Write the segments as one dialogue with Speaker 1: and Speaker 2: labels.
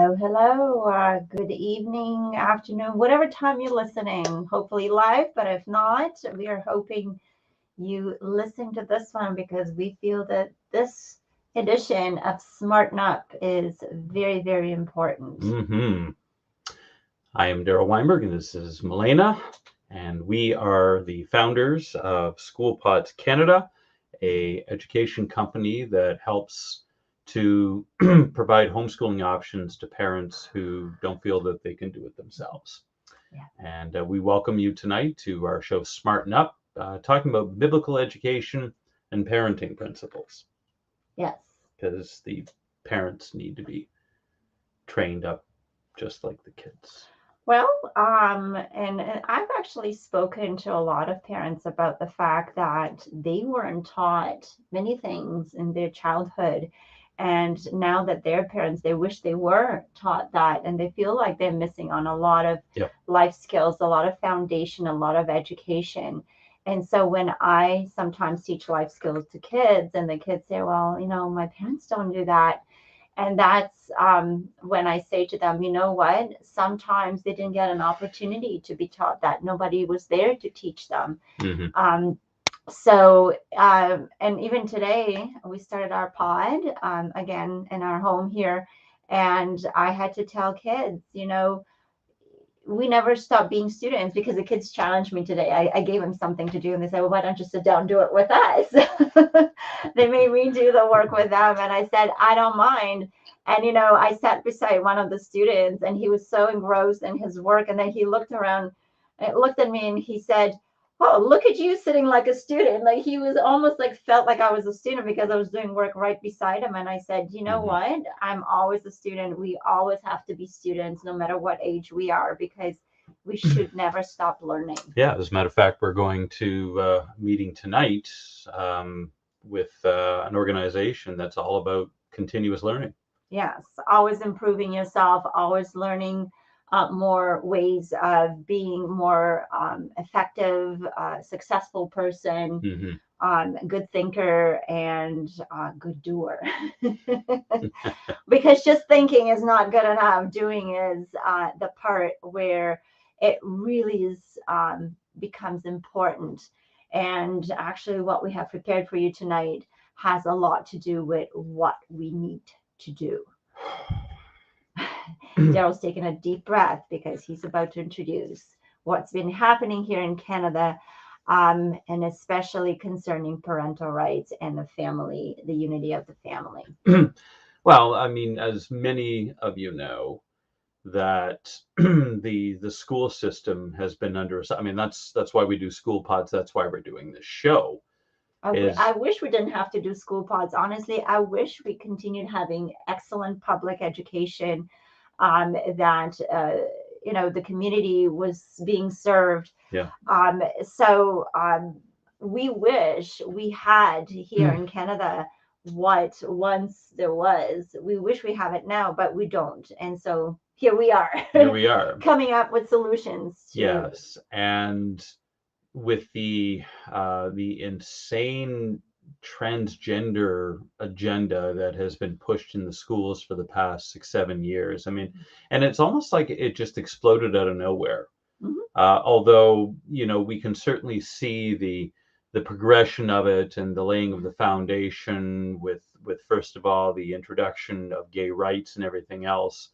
Speaker 1: Hello, hello. Good evening, afternoon, whatever time you're listening. Hopefully live, but if not, we are hoping you listen to this one because we feel that this edition of Smarten Up is very, very important.
Speaker 2: Mm-hmm. I am Darryl Weinberg, and this is Milena, and we are the founders of SchoolPods Canada, a education company that helps to provide homeschooling options to parents who don't feel that they can do it themselves.
Speaker 1: Yeah.
Speaker 2: And we welcome you tonight to our show Smarten Up, talking about biblical education and parenting principles.
Speaker 1: Yes.
Speaker 2: Because the parents need to be trained up just like the kids.
Speaker 1: Well, and I've actually spoken to a lot of parents about the fact that they weren't taught many things in their childhood. And now that they're parents, they wish they were taught that. And they feel like they're missing on a lot of life skills, a lot of foundation, a lot of education. And so when I sometimes teach life skills to kids and the kids say, well, my parents don't do that. And that's when I say to them, you know what? Sometimes they didn't get an opportunity to be taught that. Nobody was there to teach them.
Speaker 2: Mm-hmm.
Speaker 1: And even today, we started our pod again in our home here. And I had to tell kids, we never stopped being students because the kids challenged me today. I gave them something to do and they said, well, why don't you sit down and do it with us? They made me do the work with them. And I said, I don't mind. And, I sat beside one of the students and he was so engrossed in his work. And then he looked around and looked at me and he said, oh, look at you sitting like a student. Like he was almost like felt like I was a student because I was doing work right beside him. And I said, you know what? I'm always a student. We always have to be students no matter what age we are because we should never stop learning.
Speaker 2: Yeah, as a matter of fact, we're going to a meeting tonight with an organization that's all about continuous learning.
Speaker 1: Yes, always improving yourself, always learning more ways of being more effective, successful person, good thinker, and good doer. Because just thinking is not good enough. Doing is the part where it really is becomes important. And actually, what we have prepared for you tonight has a lot to do with what we need to do. Darryl's taking a deep breath because he's about to introduce what's been happening here in Canada, and especially concerning parental rights and the family, the unity of the family.
Speaker 2: Well, I mean, as many of you know, that the school system has been under. I mean, that's why we do school pods. That's why we're doing this show.
Speaker 1: I wish we didn't have to do school pods. Honestly, I wish we continued having excellent public education, that the community was being served.
Speaker 2: Yeah.
Speaker 1: We wish we had here in Canada what once there was. We wish we have it now, but we don't. And so here we are.
Speaker 2: Here we are.
Speaker 1: Coming up with solutions.
Speaker 2: Yes. And with the insane transgender agenda that has been pushed in the schools for the past 6-7 years. I mean, and it's almost like it just exploded out of nowhere. Although, we can certainly see the progression of it and the laying of the foundation with first of all, the introduction of gay rights and everything else.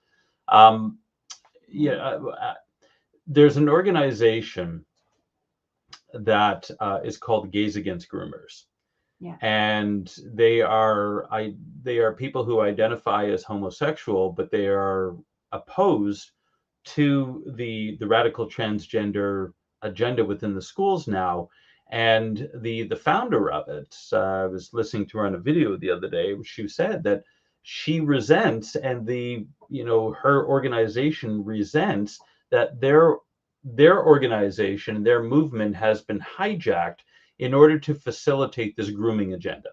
Speaker 2: There's an organization that is called Gays Against Groomers.
Speaker 1: Yeah.
Speaker 2: And they are people who identify as homosexual, but they are opposed to the radical transgender agenda within the schools now. And the founder of it, I was listening to her on a video the other day. She said that she resents, and her organization resents that their organization, their movement has been hijacked in order to facilitate this grooming agenda.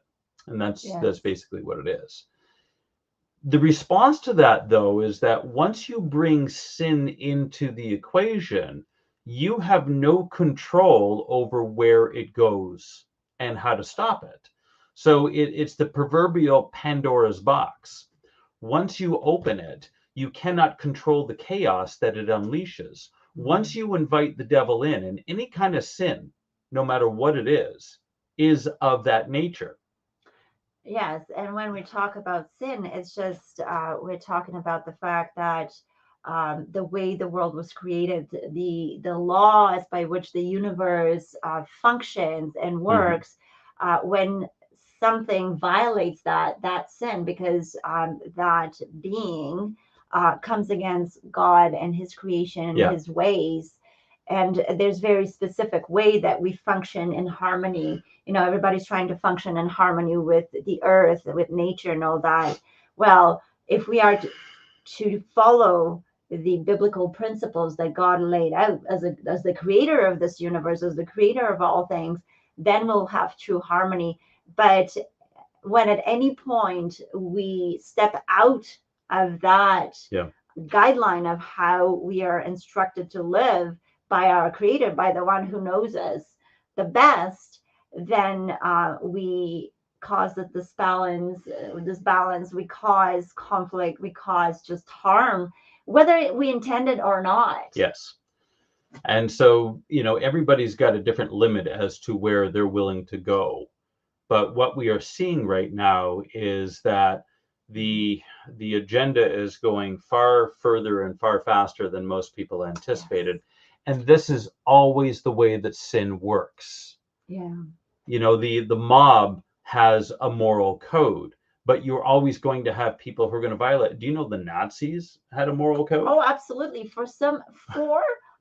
Speaker 2: And that's basically what it is. The response to that, though, is that once you bring sin into the equation, you have no control over where it goes and how to stop it. So it's the proverbial Pandora's box. Once you open it, you cannot control the chaos that it unleashes. Once you invite the devil in, and any kind of sin, no matter what it is of that nature.
Speaker 1: Yes, and when we talk about sin, it's just we're talking about the fact that the way the world was created, the laws by which the universe functions and works, when something violates that sin, because that being comes against God and His creation,
Speaker 2: Yeah.
Speaker 1: His ways, and there's very specific way that we function in harmony. Everybody's trying to function in harmony with the earth, with nature, and all that. Well, if we are to follow the biblical principles that God laid out as the creator of this universe, as the creator of all things, then we'll have true harmony. But when at any point we step out of that guideline of how we are instructed to live by our creator, by the one who knows us the best, then we cause this balance, we cause conflict, we cause just harm, whether we intended or not.
Speaker 2: Yes. And so, everybody's got a different limit as to where they're willing to go. But what we are seeing right now is that the agenda is going far further and far faster than most people anticipated. Yes. And this is always the way that sin works.
Speaker 1: Yeah.
Speaker 2: The mob has a moral code, but you're always going to have people who are going to violate. Do you know the Nazis had a moral code?
Speaker 1: Oh, absolutely. For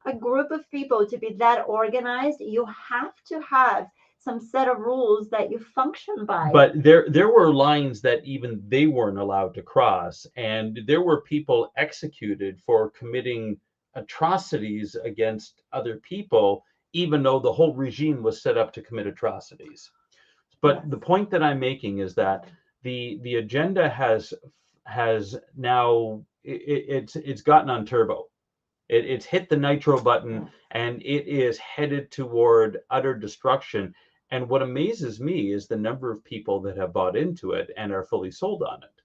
Speaker 1: a group of people to be that organized, you have to have some set of rules that you function by.
Speaker 2: But there were lines that even they weren't allowed to cross, and there were people executed for committing atrocities against other people, even though the whole regime was set up to commit atrocities. But yes. The point that I'm making is that the agenda has now it's gotten on turbo. It's hit the nitro button, and it is headed toward utter destruction. And what amazes me is the number of people that have bought into it and are fully sold on it.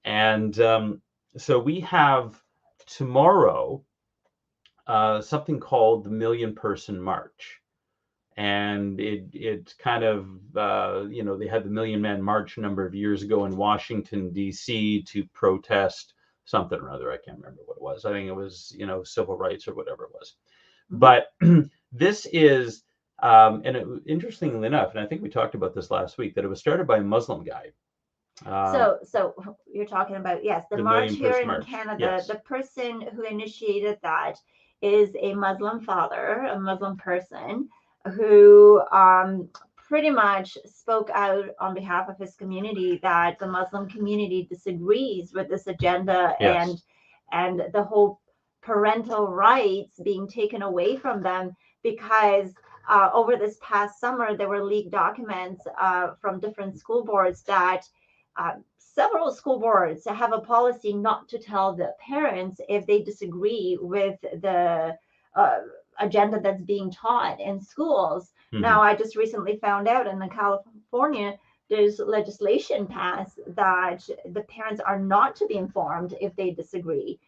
Speaker 2: And so we have tomorrow something called the Million Person March. And it's kind of, they had the Million Man March a number of years ago in Washington, D.C. to protest something or other. I can't remember what it was. I think it was, civil rights or whatever it was. But this is, interestingly enough, and I think we talked about this last week, that it was started by a Muslim guy.
Speaker 1: So you're talking about, yes, the march here in Canada. Yes. The person who initiated that is a Muslim father, a Muslim person who pretty much spoke out on behalf of his community that the Muslim community disagrees with this agenda. Yes. and the whole parental rights being taken away from them, because over this past summer there were leaked documents from different school boards that several school boards have a policy not to tell the parents if they disagree with the agenda that's being taught in schools. Mm-hmm. Now, I just recently found out in California, there's legislation passed that the parents are not to be informed if they disagree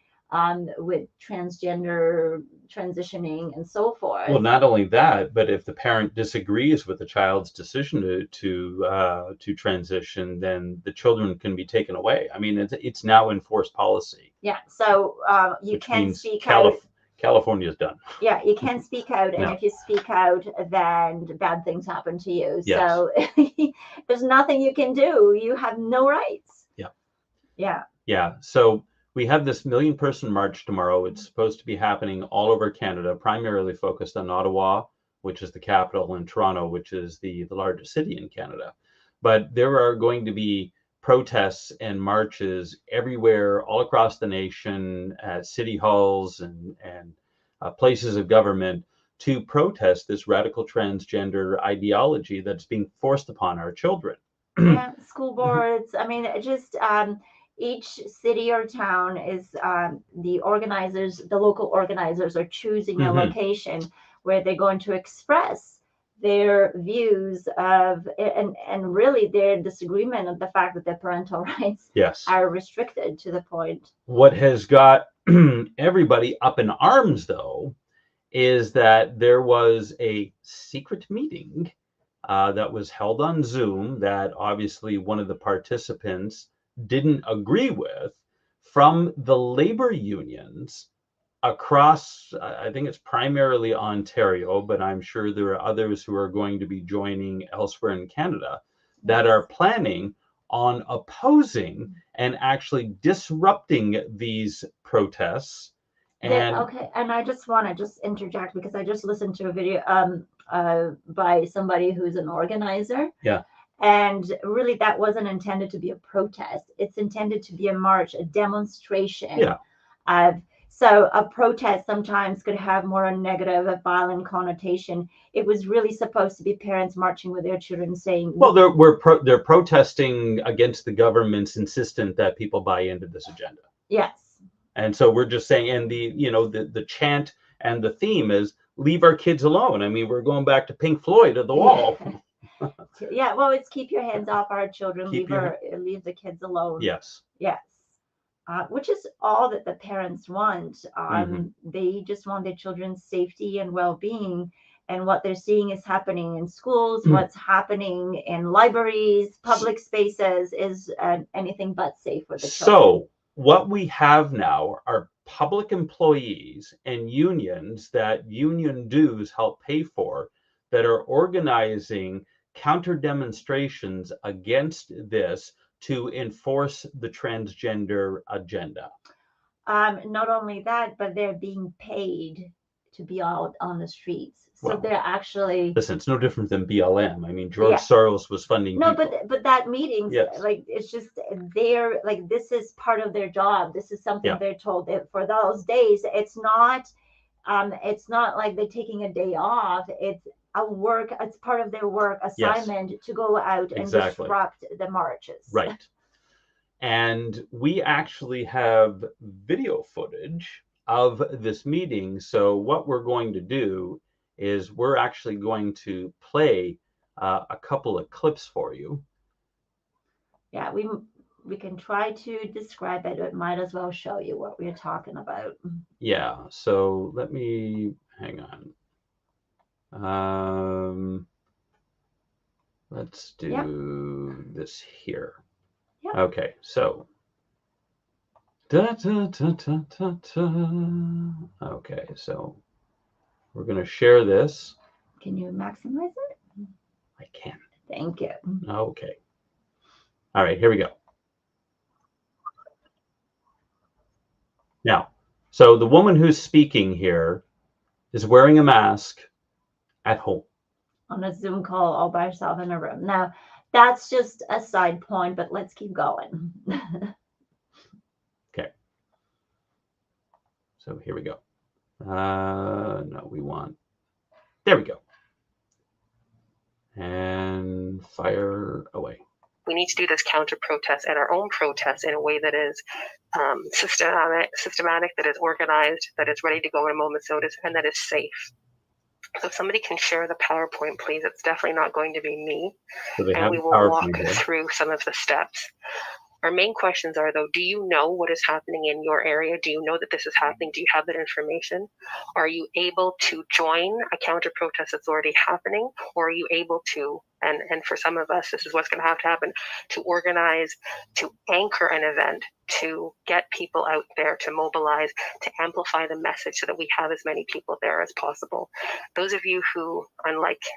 Speaker 1: with transgender transitioning and so forth.
Speaker 2: Well, not only that, but if the parent disagrees with the child's decision to transition, then the children can be taken away. I mean, it's now enforced policy.
Speaker 1: Yeah, so you can speak out.
Speaker 2: California's done.
Speaker 1: Yeah, you can speak out, and if you speak out, then bad things happen to you.
Speaker 2: Yes.
Speaker 1: So there's nothing you can do. You have no rights.
Speaker 2: Yeah.
Speaker 1: Yeah.
Speaker 2: Yeah. So we have this Million Person March tomorrow. It's supposed to be happening all over Canada, primarily focused on Ottawa, which is the capital, and Toronto, which is the largest city in Canada. But there are going to be protests and marches everywhere, all across the nation, at city halls and places of government, to protest this radical transgender ideology that's being forced upon our children.
Speaker 1: Yeah, school boards. I mean, just each city or town is the local organizers are choosing a location where they're going to express their views of, and really their disagreement of the fact that their parental rights
Speaker 2: Yes.
Speaker 1: are restricted to the point.
Speaker 2: What has got everybody up in arms, though, is that there was a secret meeting that was held on Zoom that obviously one of the participants didn't agree with, from the labor unions across, I think it's primarily Ontario, but I'm sure there are others who are going to be joining elsewhere in Canada that are planning on opposing and actually disrupting these protests. And
Speaker 1: Okay, and I just want to just interject because I just listened to a video by somebody who's an organizer.
Speaker 2: Yeah.
Speaker 1: And really, that wasn't intended to be a protest. It's intended to be a march, a demonstration.
Speaker 2: Yeah.
Speaker 1: So a protest sometimes could have more a negative, a violent connotation. It was really supposed to be parents marching with their children saying,
Speaker 2: well, they're protesting against the government's insistence that people buy into this agenda.
Speaker 1: Yes.
Speaker 2: And so we're just saying, and the chant and the theme is leave our kids alone. I mean, we're going back to Pink Floyd at the wall.
Speaker 1: Yeah, well, it's keep your hands off our children, leave the kids alone.
Speaker 2: Yes.
Speaker 1: Yes. Which is all that the parents want. They just want their children's safety and well-being. And what they're seeing is happening in schools, what's happening in libraries, public spaces is anything but safe for the children.
Speaker 2: So what we have now are public employees and unions that union dues help pay for that are organizing counter demonstrations against this to enforce the transgender agenda.
Speaker 1: Not only that, but they're being paid to be out on the streets. So well, they're actually,
Speaker 2: listen, it's no different than BLM. I mean, George Soros was funding people.
Speaker 1: but that meetings, like, it's just they're like, this is part of their job. This is something they're told that for those days. It's not like they're taking a day off. It's part of their work assignment to go out and disrupt the marches.
Speaker 2: Right. And we actually have video footage of this meeting. So what we're going to do is we're actually going to play a couple of clips for you.
Speaker 1: Yeah, we can try to describe it, but might as well show you what we're talking about.
Speaker 2: Yeah, so let me, hang on. Let's do this here. Yep. Okay, so. Okay, so we're going to share this.
Speaker 1: Can you maximize it?
Speaker 2: I can.
Speaker 1: Thank you.
Speaker 2: Okay. All right, here we go. Now, so the woman who's speaking here is wearing a mask at home.
Speaker 1: On a Zoom call all by herself in a room. Now, that's just a side point, but let's keep going.
Speaker 2: Okay. So here we go. No, we want, there we go. And fire away.
Speaker 3: We need to do this counter protest and our own protest in a way that is systematic, that is organized, that is ready to go at a moment's notice, and that is safe. So if somebody can share the PowerPoint, please. It's definitely not going to be me.
Speaker 2: So
Speaker 3: and we will walk through some of the steps. Our main questions are, though, do you know what is happening in your area? Do you know that this is happening? Do you have that information? Are you able to join a counter protest that's already happening? Or are you able to, and for some of us, this is what's going to happen, to organize, to anchor an event, to get people out there, to mobilize, to amplify the message so that we have as many people there as possible. Those of you who,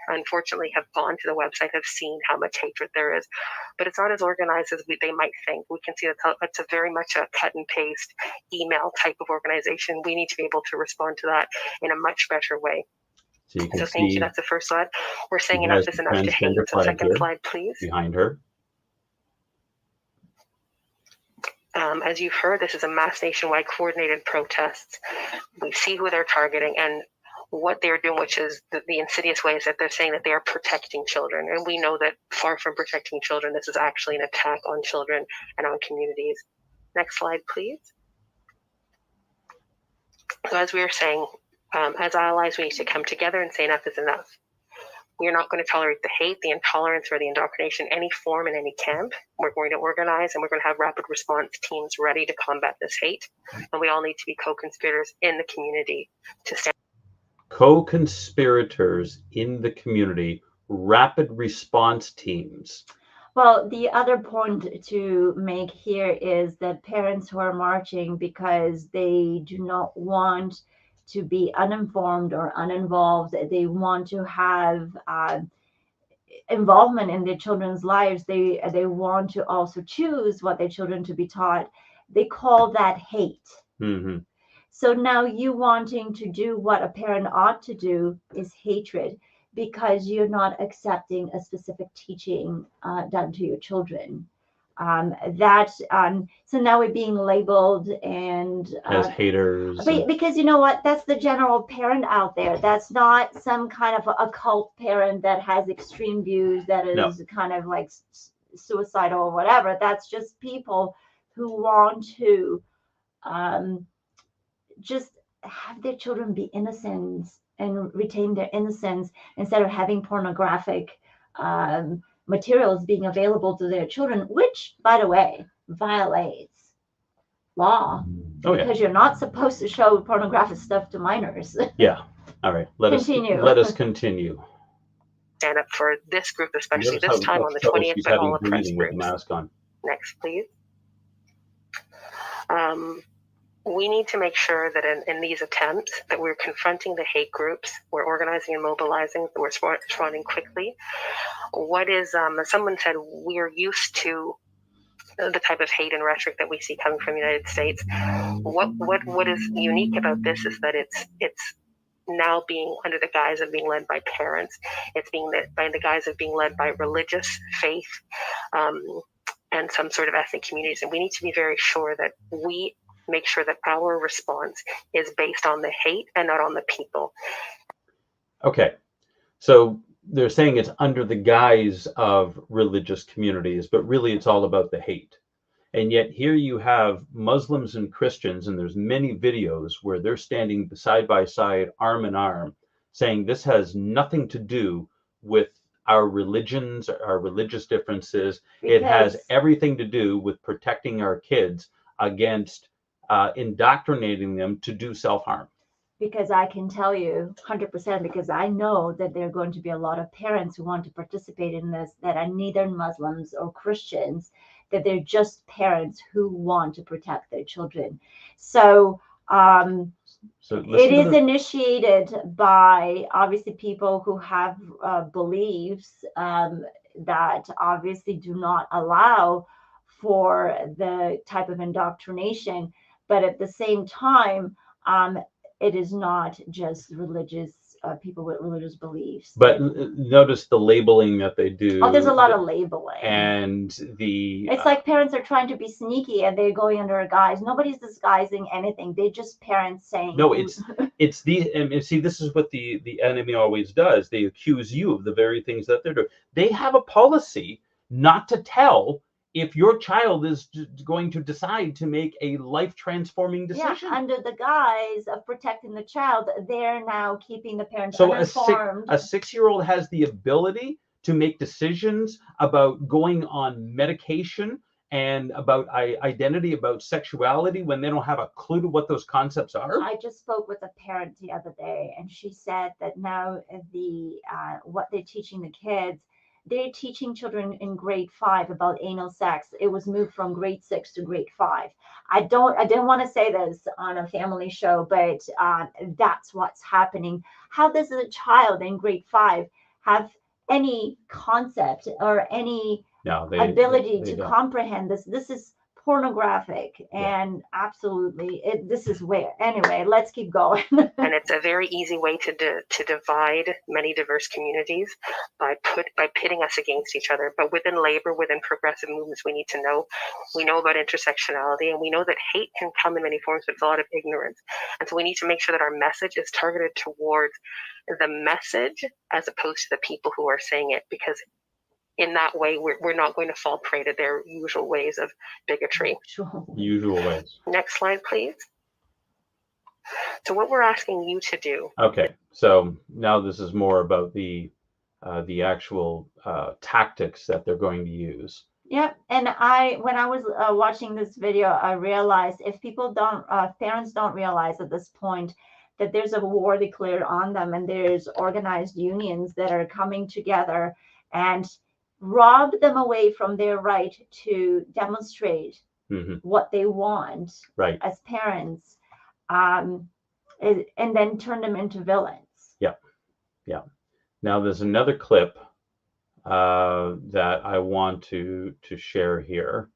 Speaker 3: unfortunately, have gone to the website have seen how much hatred there is, but it's not as organized as they might think. We can see that it's a very much a cut and paste email type of organization. We need to be able to respond to that in a much better way. So thank you. That's the first slide. We're saying enough is enough to hate. So second slide, please.
Speaker 2: Behind her.
Speaker 3: As you've heard, this is a mass nationwide coordinated protest. We see who they're targeting and what they're doing, which is the insidious way is that they're saying that they are protecting children. And we know that far from protecting children, this is actually an attack on children and on communities. Next slide, please. So as we were saying, as allies, we need to come together and say enough is enough. We are not going to tolerate the hate, the intolerance, or the indoctrination, any form in any camp. We're going to organize, and we're going to have rapid response teams ready to combat this hate. And we all need to be co-conspirators in the community to stand.
Speaker 2: Co-conspirators in the community, rapid response teams.
Speaker 1: Well, the other point to make here is that parents who are marching because they do not want to be uninformed or uninvolved, they want to have involvement in their children's lives. They want to also choose what their children to be taught. They call that hate.
Speaker 2: Mm-hmm.
Speaker 1: So now you wanting to do what a parent ought to do is hatred, because you're not accepting a specific teaching done to your children. So now we're being labeled and
Speaker 2: as haters.
Speaker 1: Because you know what? That's the general parent out there. That's not some kind of a cult parent that has extreme views, that is kind of like suicidal or whatever. That's just people who want to just have their children be innocent and retain their innocence, instead of having pornographic materials being available to their children, which, by the way, violates law, because you're not supposed to show pornographic stuff to minors.
Speaker 2: Yeah. All right. Let us continue.
Speaker 3: Stand up for this group, especially this time on the 20th, but all oppressed
Speaker 2: with
Speaker 3: groups.
Speaker 2: the mask on.
Speaker 3: Next, please. We need to make sure that in these attempts that we're confronting the hate groups, we're organizing and mobilizing, we're responding quickly. What is, as someone said, we're used to the type of hate and rhetoric that we see coming from the United States. What is unique about this is that it's now being under the guise of being led by parents. It's being led by the guise of being led by religious faith and some sort of ethnic communities. And we need to be very sure that we make sure that our response is based on the hate and not on the people.
Speaker 2: Okay. So they're saying it's under the guise of religious communities, but really it's all about the hate. And yet here you have Muslims and Christians, and there's many videos where they're standing side by side, arm in arm, saying this has nothing to do with our religions, our religious differences. It has everything to do with protecting our kids against indoctrinating them to do self-harm.
Speaker 1: Because I can tell you 100%, because I know that there are going to be a lot of parents who want to participate in this that are neither Muslims or Christians, that they're just parents who want to protect their children. So it is initiated by obviously people who have beliefs that obviously do not allow for the type of indoctrination. But at the same time, it is not just religious people with religious beliefs.
Speaker 2: But notice the labeling that they do.
Speaker 1: Oh, there's a lot of labeling.
Speaker 2: And
Speaker 1: it's like parents are trying to be sneaky and they're going under a guise. Nobody's disguising anything. They're just parents saying.
Speaker 2: No, it's and see, this is what the enemy always does. They accuse you of the very things that they're doing. They have a policy not to tell if your child is going to decide to make a life-transforming decision.
Speaker 1: Yeah, under the guise of protecting the child, they're now keeping the parents uninformed.
Speaker 2: So a 6-year-old has the ability to make decisions about going on medication and about identity, about sexuality, when they don't have a clue to what those concepts are?
Speaker 1: I just spoke with a parent the other day, and she said that now what they're teaching the kids, they're teaching children in grade 5 about anal sex. It was moved from grade 6 to grade 5. I didn't want to say this on a family show, but that's what's happening. How does a child in grade 5 have any concept or any ability to comprehend this? This is pornographic, and absolutely this is where. Anyway, let's keep going.
Speaker 3: And it's a very easy way to divide many diverse communities by pitting us against each other. But within labor, within progressive movements, we know about intersectionality, and we know that hate can come in many forms, but it's a lot of ignorance. And so we need to make sure that our message is targeted towards the message as opposed to the people who are saying it, because in that way, we're not going to fall prey to their usual ways of bigotry.
Speaker 2: Usual ways.
Speaker 3: Next slide, please. So what we're asking you to do.
Speaker 2: Okay, so now this is more about the the actual tactics that they're going to use.
Speaker 1: Yeah, and when I was watching this video, I realized if people don't, parents don't realize at this point that there's a war declared on them, and there's organized unions that are coming together and rob them away from their right to demonstrate what they want as parents, and then turn them into villains.
Speaker 2: Yeah, yeah. Now there's another clip that I want to share here.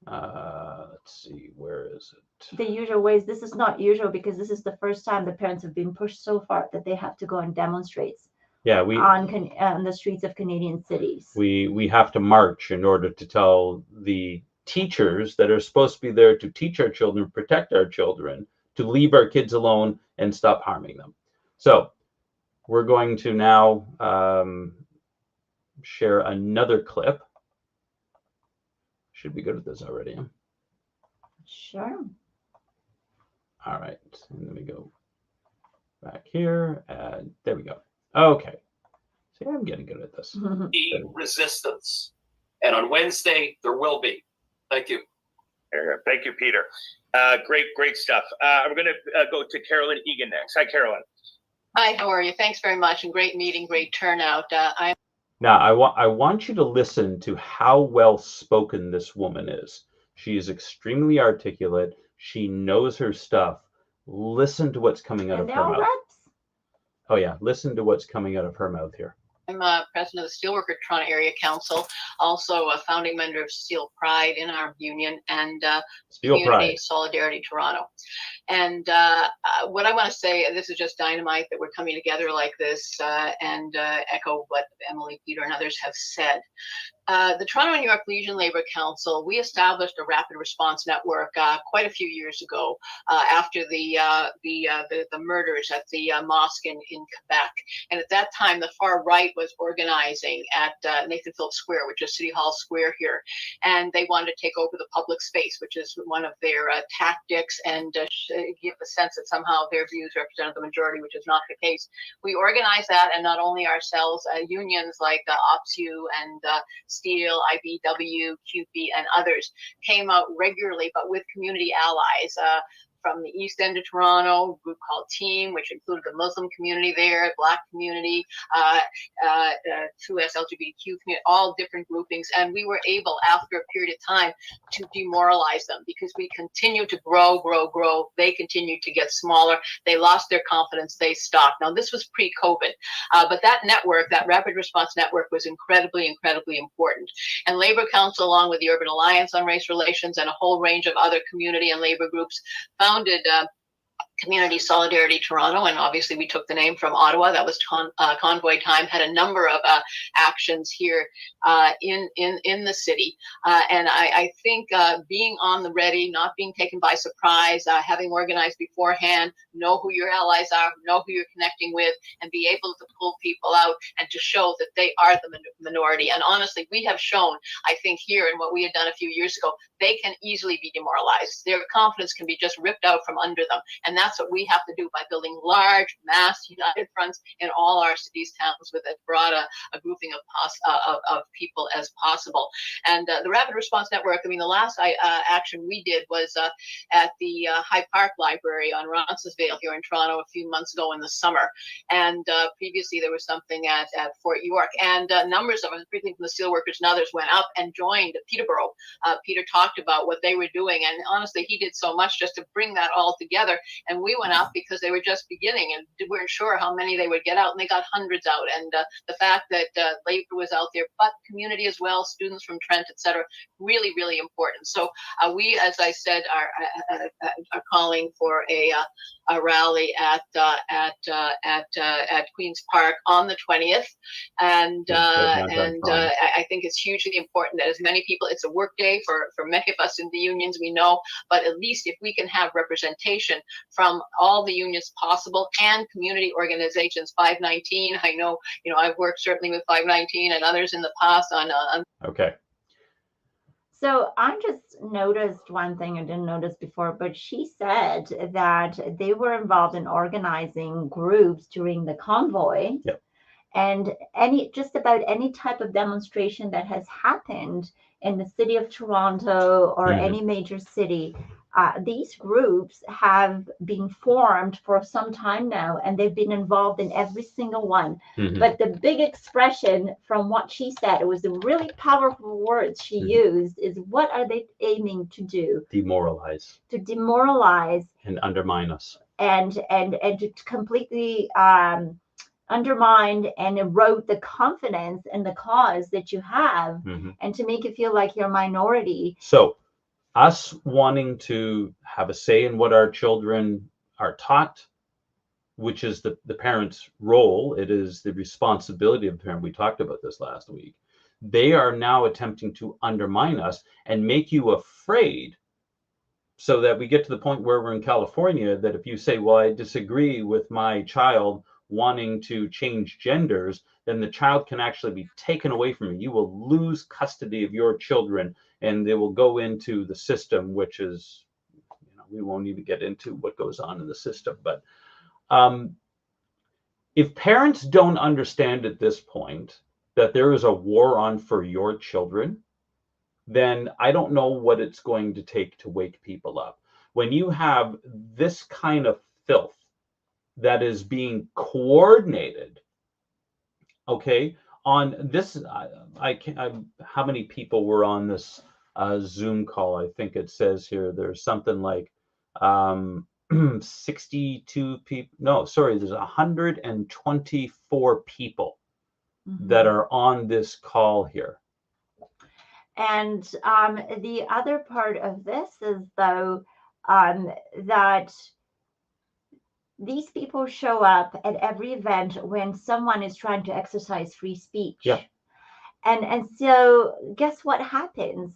Speaker 2: Let's see, where is it?
Speaker 1: The usual ways. This is not usual because this is the first time the parents have been pushed so far that they have to go and demonstrate.
Speaker 2: Yeah,
Speaker 1: on the streets of Canadian cities.
Speaker 2: We have to march in order to tell the teachers that are supposed to be there to teach our children, protect our children, to leave our kids alone and stop harming them. So we're going to now share another clip. Should be good at this already.
Speaker 1: Sure.
Speaker 2: All right, and then we go back here, and there we go. Okay. See, I'm getting good at this.
Speaker 4: The resistance. And on Wednesday, there will be. Thank you.
Speaker 5: Thank you, Peter. Great stuff. I'm going to go to Carolyn Egan next. Hi, Carolyn.
Speaker 6: Hi, how are you? Thanks very much, and great meeting, great turnout.
Speaker 2: Now, I want you to listen to how well spoken this woman is. She is extremely articulate. She knows her stuff. Listen to what's coming out of her mouth.
Speaker 1: Reps?
Speaker 2: Oh yeah, listen to what's coming out of her mouth here.
Speaker 6: I'm president of the Steelworker Toronto Area Council, also a founding member of Steel Pride in our union, and Community Solidarity Toronto. And what I want to say, this is just dynamite that we're coming together like this, and echo what Emily, Peter, and others have said. The Toronto and New York Legion Labor Council, we established a rapid response network quite a few years ago after the murders at the mosque in Quebec. And at that time, the far right was organizing at Nathan Phillips Square, which is City Hall Square here. And they wanted to take over the public space, which is one of their tactics, and give the sense that somehow their views represented the majority, which is not the case. We organized that, and not only ourselves, unions like OPSU and Steel, IBW, QP, and others came out regularly, but with community allies. From the East End of Toronto, a group called Team, which included the Muslim community there, Black community, 2S LGBTQ community, all different groupings. And we were able, after a period of time, to demoralize them because we continued to grow. They continued to get smaller. They lost their confidence. They stopped. Now, this was pre-COVID, but that network, that rapid response network, was incredibly important. And Labor Council, along with the Urban Alliance on Race Relations and a whole range of other community and labor groups, founded Community Solidarity Toronto, and obviously we took the name from Ottawa. That was convoy time. Had a number of actions here in the city, and I think being on the ready, not being taken by surprise, having organized beforehand, know who your allies are, know who you're connecting with, and be able to pull people out and to show that they are the minority. And honestly, we have shown, I think, here in what we had done a few years ago, they can easily be demoralized. Their confidence can be just ripped out from under them, and that's what we have to do by building large, mass, united fronts in all our cities, towns, with as broad a grouping of people as possible. And the Rapid Response Network, I mean, the last action we did was at the High Park Library on Roncesvalles here in Toronto a few months ago in the summer. And previously there was something at Fort York. And numbers of us, particularly from the steelworkers and others, went up and joined Peterborough. Peter talked about what they were doing. And honestly, he did so much just to bring that all together. And we went up because they were just beginning and weren't sure how many they would get out, and they got hundreds out. And the fact that labor was out there, but community as well, students from Trent, etc., really important. So we, as I said, are calling for a rally at Queen's Park on the 20th, and I think it's hugely important that as many people. It's a work day for many of us in the unions, we know, but at least if we can have representation from all the unions possible and community organizations. 519, I know, I've worked certainly with 519 and others in the past on.
Speaker 2: Okay.
Speaker 1: So I just noticed one thing I didn't notice before, but she said that they were involved in organizing groups during the convoy.
Speaker 2: Yep.
Speaker 1: And just about any type of demonstration that has happened in the city of Toronto or
Speaker 2: Mhm.
Speaker 1: any major city, these groups have been formed for some time now, and they've been involved in every single one.
Speaker 2: Mhm.
Speaker 1: But the big expression from what she said, it was the really powerful words she used, is what are they aiming to do?
Speaker 2: Demoralize
Speaker 1: To demoralize
Speaker 2: and undermine us.
Speaker 1: and to completely undermine and erode the confidence in the cause that you have,
Speaker 2: Mhm.
Speaker 1: and to make you feel like you're a minority.
Speaker 2: So us wanting to have a say in what our children are taught, which is the parent's role, it is the responsibility of the parent. We talked about this last week. They are now attempting to undermine us and make you afraid, so that we get to the point where we're in California, that if you say, well, I disagree with my child wanting to change genders, then the child can actually be taken away from you. You will lose custody of your children, and they will go into the system, which is, we won't even get into what goes on in the system. But if parents don't understand at this point that there is a war on for your children, then I don't know what it's going to take to wake people up. When you have this kind of filth that is being coordinated, okay, on this, how many people were on this Zoom call? I think it says here there's something like 62 people. No, sorry, there's 124 people that are on this call here.
Speaker 1: And the other part of this is, though, that these people show up at every event when someone is trying to exercise free speech.
Speaker 2: Yeah.
Speaker 1: And so guess what happens?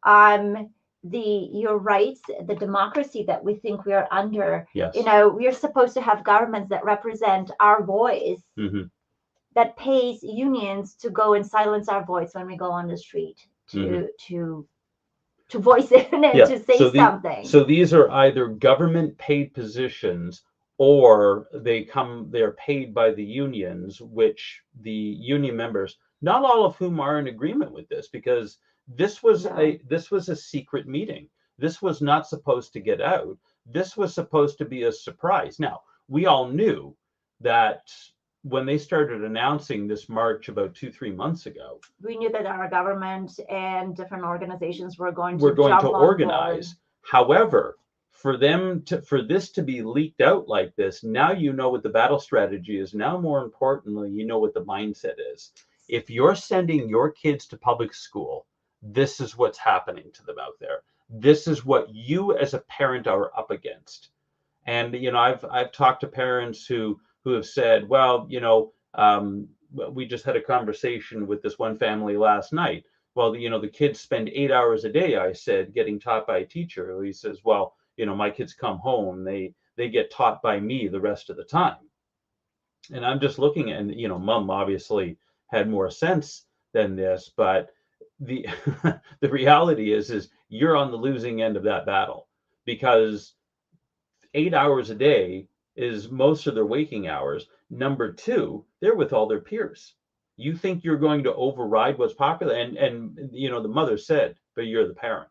Speaker 1: Your rights, the democracy that we think we are under,
Speaker 2: Yes.
Speaker 1: we're supposed to have governments that represent our voice,
Speaker 2: Mm-hmm.
Speaker 1: that pays unions to go and silence our voice when we go on the street to voice it and to say something.
Speaker 2: So these are either government paid positions, or they're paid by the unions, which the union members, not all of whom are in agreement with this, because this was a secret meeting. This was not supposed to get out. This was supposed to be a surprise. Now, we all knew that when they started announcing this march about 2-3 months ago,
Speaker 1: we knew that our government and different organizations were going to
Speaker 2: organize. However, for this to be leaked out like this, now you know what the battle strategy is. Now, more importantly, you know what the mindset is. If you're sending your kids to public school, this is what's happening to them out there. This is what you as a parent are up against. And I've talked to parents who have said, well, we just had a conversation with this one family last night. Well, the kids spend 8 hours a day, I said, getting taught by a teacher. He says, well, my kids come home, they get taught by me the rest of the time. And I'm just looking at, mom obviously had more sense than this, but the the reality is you're on the losing end of that battle, because 8 hours a day is most of their waking hours. Number two, they're with all their peers. You think you're going to override what's popular, and the mother said, but you're the parent.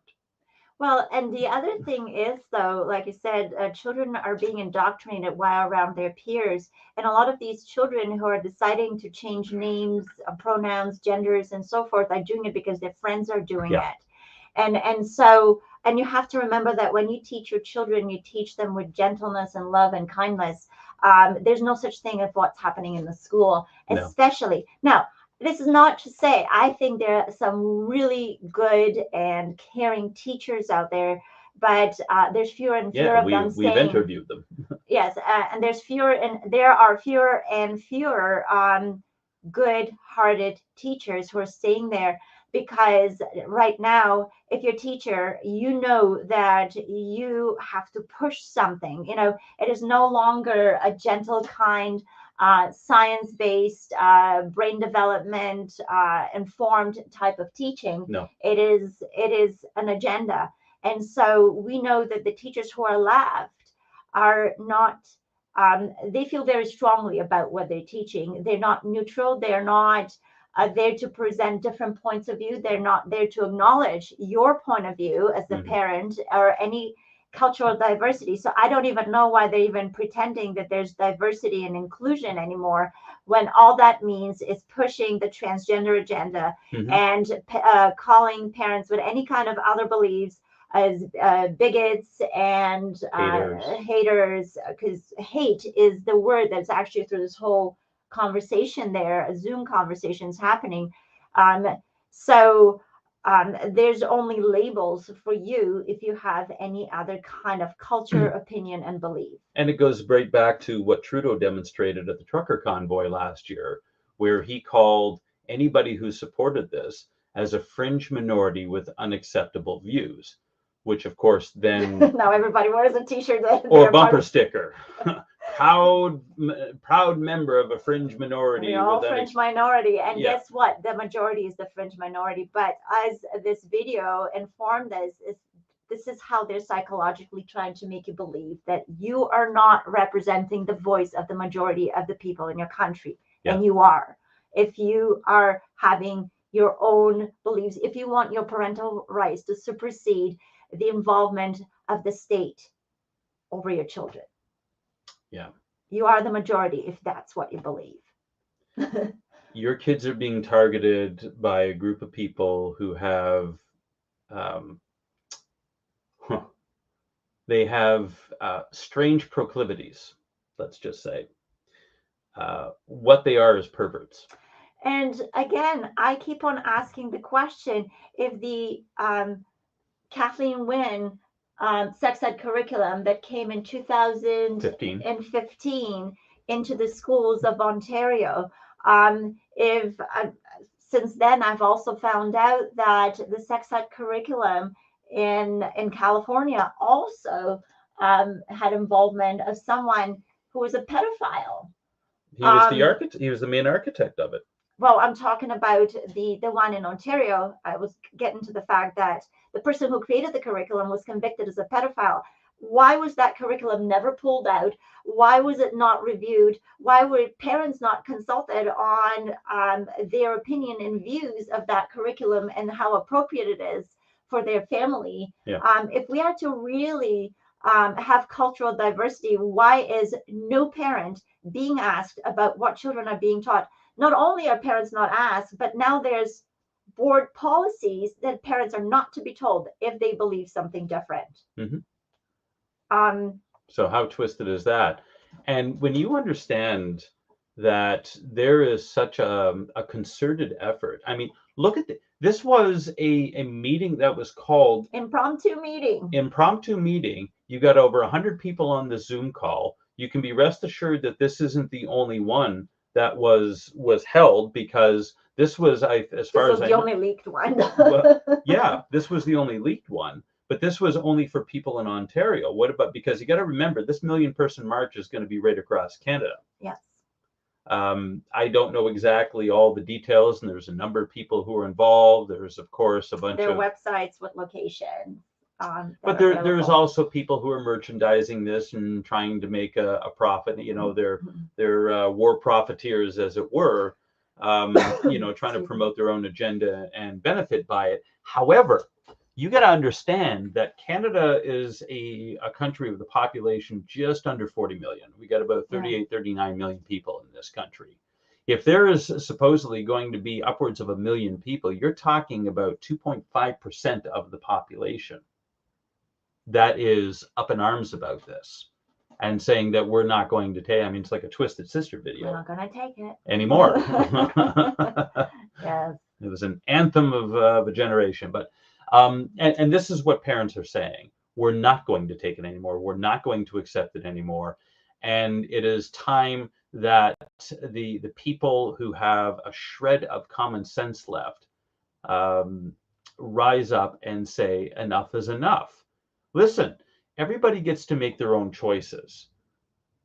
Speaker 1: Well, and the other thing is, though, like I said, children are being indoctrinated while around their peers. And a lot of these children who are deciding to change names, pronouns, genders, and so forth are doing it because their friends are doing it. And you have to remember that when you teach your children, you teach them with gentleness and love and kindness. There's no such thing as what's happening in the school, especially now. This is not to say, I think there are some really good and caring teachers out there, but there's fewer and fewer of them.
Speaker 2: We've interviewed them.
Speaker 1: Yes, and there are fewer and fewer good-hearted teachers who are staying there, because right now, if you're a teacher, you know that you have to push something. It is no longer a gentle, kind, science-based, brain development, informed type of teaching.
Speaker 2: No.
Speaker 1: It is an agenda. And so we know that the teachers who are left are not they feel very strongly about what they're teaching. They're not neutral. They're not there to present different points of view. They're not there to acknowledge your point of view as the parent or any cultural diversity. So I don't even know why they're even pretending that there's diversity and inclusion anymore, when all that means is pushing the transgender agenda and calling parents with any kind of other beliefs as bigots and haters, because hate is the word that's actually through this whole conversation there, Zoom conversations happening. So there's only labels for you if you have any other kind of culture, opinion, and belief.
Speaker 2: And it goes right back to what Trudeau demonstrated at the trucker convoy last year, where he called anybody who supported this as a fringe minority with unacceptable views, which of course then
Speaker 1: now everybody wears a t-shirt
Speaker 2: or bumper sticker. proud member of a fringe minority.
Speaker 1: We're all fringe minority, and guess what? The majority is the fringe minority. But as this video informed us, this is how they're psychologically trying to make you believe that you are not representing the voice of the majority of the people in your country, and you are. If you are having your own beliefs, if you want your parental rights to supersede the involvement of the state over your children. You are the majority if that's what you believe.
Speaker 2: Your kids are being targeted by a group of people who have they have strange proclivities, let's just say. What they are is perverts.
Speaker 1: And again, I keep on asking the question, if the Kathleen Wynne sex ed curriculum that came in 2015 into the schools of Ontario. Since then, I've also found out that the sex ed curriculum in California also had involvement of someone who was a pedophile.
Speaker 2: He was the architect. He was the main architect of it.
Speaker 1: Well, I'm talking about the one in Ontario. I was getting to the fact that the person who created the curriculum was convicted as a pedophile. Why was that curriculum never pulled out? Why was it not reviewed? Why were parents not consulted on their opinion and views of that curriculum and how appropriate it is for their family? If we are to really have cultural diversity, why is no parent being asked about what children are being taught? Not only are parents not asked, but now there's board policies that parents are not to be told if they believe something different.
Speaker 2: So how twisted is that? And when you understand that there is such a concerted effort, I mean, look at this was a meeting that was called
Speaker 1: impromptu meeting.
Speaker 2: You got over 100 people on the Zoom call. You can be rest assured that this isn't the only one that was held, because this was,
Speaker 1: the only leaked one.
Speaker 2: This was the only leaked one, but this was only for people in Ontario. What about, because you got to remember, this 1 million person march is going to be right across Canada.
Speaker 1: Yes.
Speaker 2: I don't know exactly all the details, and there's a number of people who are involved. There's of course a bunch
Speaker 1: of
Speaker 2: websites
Speaker 1: with locations.
Speaker 2: But there's also people who are merchandising this and trying to make a profit. You know, they're war profiteers, as it were. Trying to promote their own agenda and benefit by it. However, you got to understand that Canada is a country with a population just under 40 million. We got about 38, 39 million people in this country. If there is supposedly going to be upwards of 1 million people, you're talking about 2.5% of the population that is up in arms about this and saying that we're not going to take. I mean, it's like a Twisted Sister video.
Speaker 1: We're not going to take it
Speaker 2: anymore.
Speaker 1: Yes.
Speaker 2: It was an anthem of a generation. But and this is what parents are saying. We're not going to take it anymore. We're not going to accept it anymore. And it is time that the people who have a shred of common sense left rise up and say enough is enough. Listen, everybody gets to make their own choices.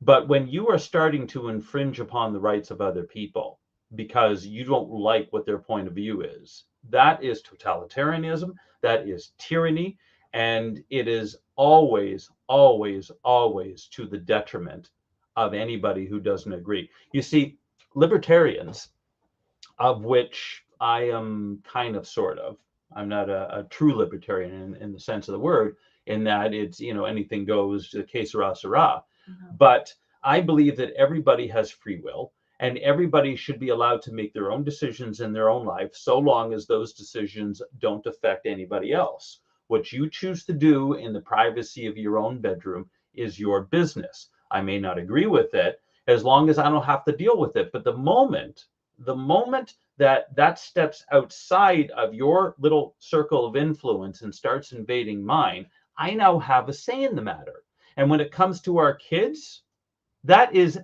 Speaker 2: But when you are starting to infringe upon the rights of other people because you don't like what their point of view is, that is totalitarianism, that is tyranny, and it is always, always, always to the detriment of anybody who doesn't agree. You see, libertarians, of which I am kind of sort of, I'm not a true libertarian in the sense of the word, in that it's, anything goes, que sera, sera. But I believe that everybody has free will, and everybody should be allowed to make their own decisions in their own life, so long as those decisions don't affect anybody else. What you choose to do in the privacy of your own bedroom is your business. I may not agree with it, as long as I don't have to deal with it. But the moment that steps outside of your little circle of influence and starts invading mine, I now have a say in the matter. And when it comes to our kids, that is